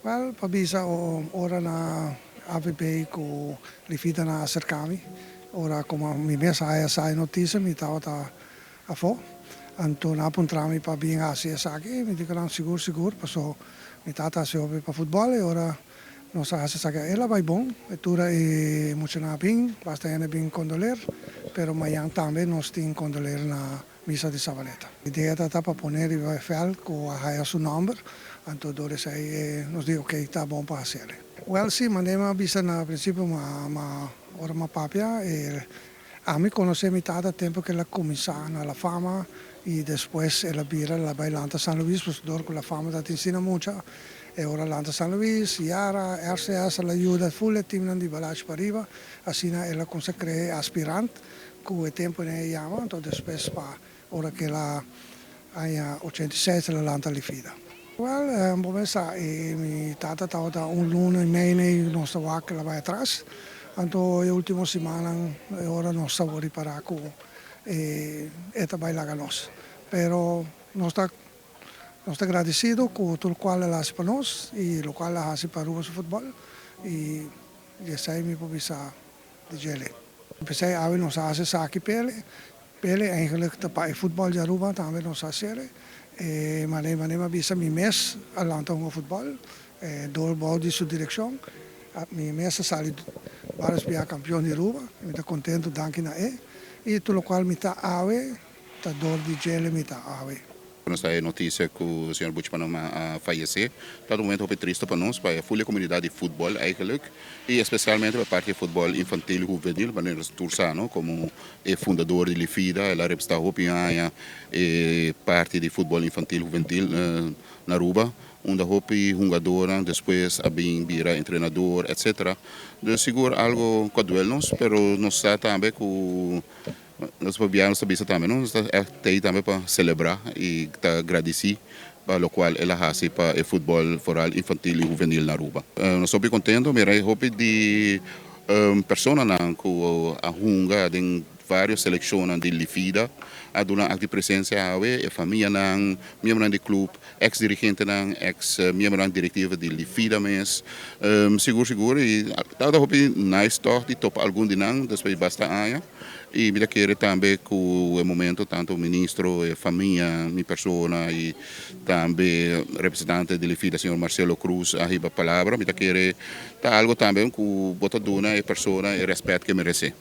Well, pabisa o ora na AVB ku lifida na acercami. Ora como mi mesa sai notícia mi tava a fo. Anto na puntrami pa bing asi saki mi dicono sicuro passo mi tata se ope pa football e ora non sa se saki ela vai bom e tura e mucena bing basta ene bing condoler pero mayang tambe non stin condoler na misa di Savaleta. L'idea è stata ponere il fel con a su number, anto dove sei nos dico che sta buon pa sele. Well sì, ma nema bisa na principio ma ora ma papia e a mi conoce mi da tempo che la cominciana la fama y después la birra la bailanta San Luis pues dor con la fama da insina mucha e ora l'anta San Luis, Yara, RCS la aiuta full team di balage pariva, asina e la consacre aspirant cu tempo ne chiama, to después pa ora che la hai 86 la lanta li fida. Well, un po' sa e mi tata tauta un luno in mene nostra wak la vai atrás. Anto e ultimo settimana e ora non stavo riparando e bailar nos. Pero non sta agradecido con tutto il quale la si per nos e lo quale la si per il football e sai mi può bisa di gele. Pensai a non sa se sa chi pele eigenlijk bij voetbal Jaruba dan we ons sere maar neem bisa mi mes all'antongo voetbal door bouwdi su direction mi mes sali vários bia campeão de Aruba mi ta contento danke na e tu lo qual mi ta ave ta dor di gele mi ta ave. Nós a notícia que o senhor Butchmann faleceu, está um momento triste para nós, para a full comunidade de futebol eigenlijk, e especialmente para a parte de futebol infantil e juvenil, para nós Tursano, como é fundador de Lifida, ela representa a parte de futebol infantil e juvenil na Aruba, onde a jogadora, depois a bira treinador, etc. De seguro algo que duele nos, pero nós está também com nós podíamos também nós também para celebrar e agradecer para o qual ela faz para o futebol foral infantil e juvenil na Aruba. Nós estamos contentes, mas eu hope de pessoas que a hunga em várias seleções de Lifida, a dona de presença a família membro do clube, ex-dirigente ex-membro diretiva de Lifida mas seguro e eu hope nice talk de top algum de nang depois basta aia. E me querer também que o momento tanto o ministro, a família, minha pessoa e também representante da Lifida, senhor Marcelo Cruz, a palavra, me querer algo também que o botaduna e pessoa e respeito que merece.